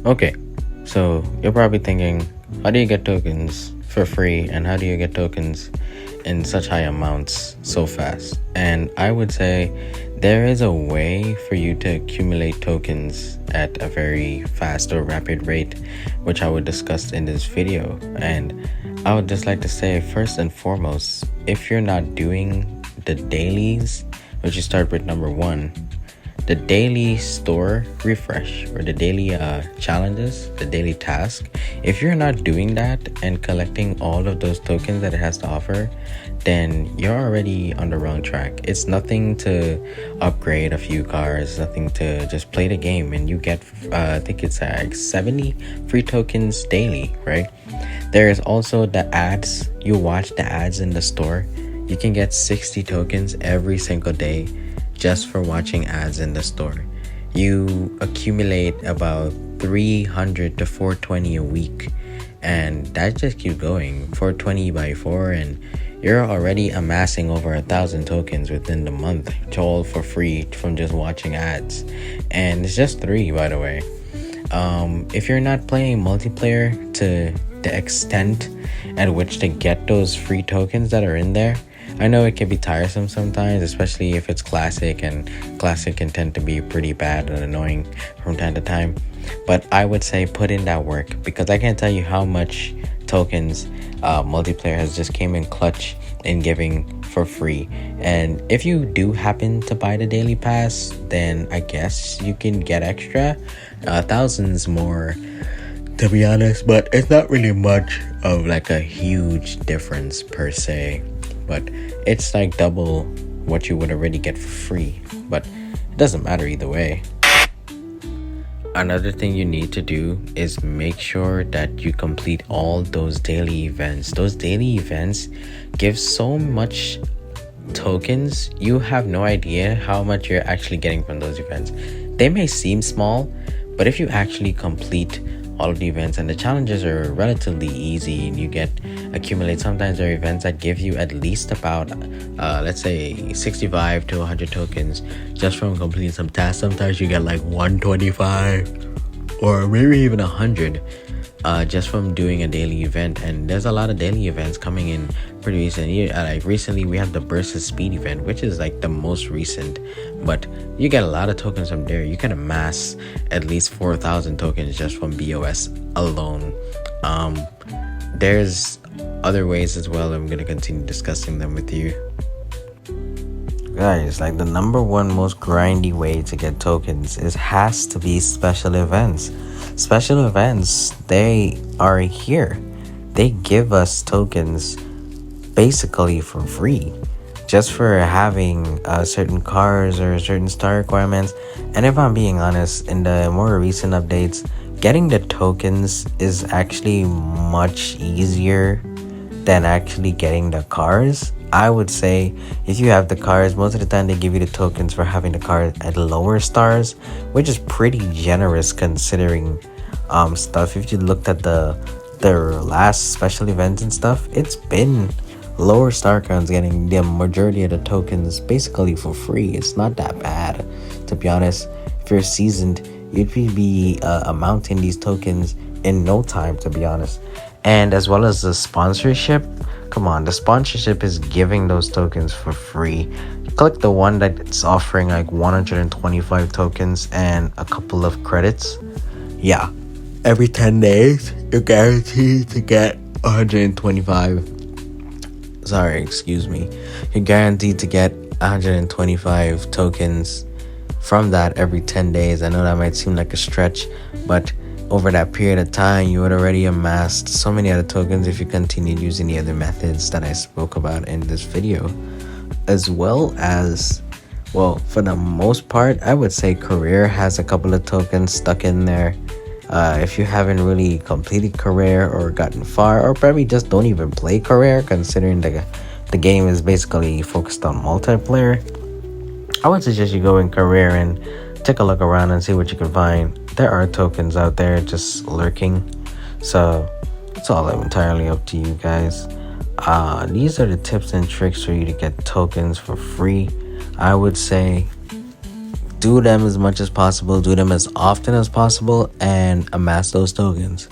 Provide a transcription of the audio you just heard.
Okay, so you're probably thinking, how do you get tokens for free and how do you get tokens in such high amounts so fast? And I would say there is a way for you to accumulate tokens at a very fast or rapid rate, which I would discuss in this video. And I would just like to say, first and foremost, if you're not doing the dailies, which you start with number one, the daily store refresh or the daily challenges, the daily task. If you're not doing that and collecting all of those tokens that it has to offer, then you're already on the wrong track. It's nothing to upgrade a few cars, nothing to just play the game and you get I think it's like 70 free tokens daily, right? There is also the ads. You watch the ads in the store, you can get 60 tokens every single day just for watching ads in the store. You accumulate about 300 to 420 a week, and that just keeps going. 420 by 4, and you're already amassing over 1,000 tokens within the month, all for free from just watching ads. And it's just 3, by the way. If you're not playing multiplayer to the extent at which to get those free tokens that are in there, I know it can be tiresome sometimes, especially if it's classic, and classic can tend to be pretty bad and annoying from time to time. But I would say put in that work, because I can't tell you how much tokens multiplayer has just came in clutch in giving for free. And if you do happen to buy the daily pass, then I guess you can get extra thousands more, to be honest, but it's not really much of like a huge difference per se. But it's like double what you would already get for free, but it doesn't matter either way. Another thing you need to do is make sure that you complete all those daily events. Those daily events give so much tokens, you have no idea how much you're actually getting from those events. They may seem small, but if you actually complete all of the events, and the challenges are relatively easy, and you accumulate, sometimes there are events that give you at least about let's say 65 to 100 tokens just from completing some tasks. Sometimes you get like 125 or maybe even 100 just from doing a daily event. And there's a lot of daily events coming in pretty recent. Like recently we have the versus speed event, which is like the most recent, but you get a lot of tokens from there. You can amass at least 4,000 tokens just from BOS alone. There's other ways as well. I'm gonna continue discussing them with you guys. Like the number one most grindy way to get tokens has to be special events. Special events, they are here. They give us tokens basically for free, just for having certain cars or certain star requirements. And if I'm being honest, in the more recent updates, getting the tokens is actually much easier than actually getting the cars. I would say if you have the cars, most of the time they give you the tokens for having the car at lower stars, which is pretty generous considering stuff. If you looked at their last special events and stuff, it's been lower star counts getting the majority of the tokens basically for free. It's not that bad, to be honest. If you're seasoned, you'd be amounting these tokens in no time, to be honest. And as well as the sponsorship, come on, the sponsorship is giving those tokens for free. Click the one that's offering like 125 tokens and a couple of credits. Yeah, every 10 days you're guaranteed to get 125. You're guaranteed to get 125 tokens from that every 10 days. I know that might seem like a stretch, but over that period of time, you would already amassed so many other tokens if you continued using the other methods that I spoke about in this video. As well as, well, for the most part, I would say career has a couple of tokens stuck in there. If you haven't really completed career or gotten far, or probably just don't even play career, considering the game is basically focused on multiplayer, I would suggest you go in career and take a look around and see what you can find. There are tokens out there just lurking, so it's all entirely up to you guys. These are the tips and tricks for you to get tokens for free. I would say do them as much as possible, do them as often as possible, and amass those tokens.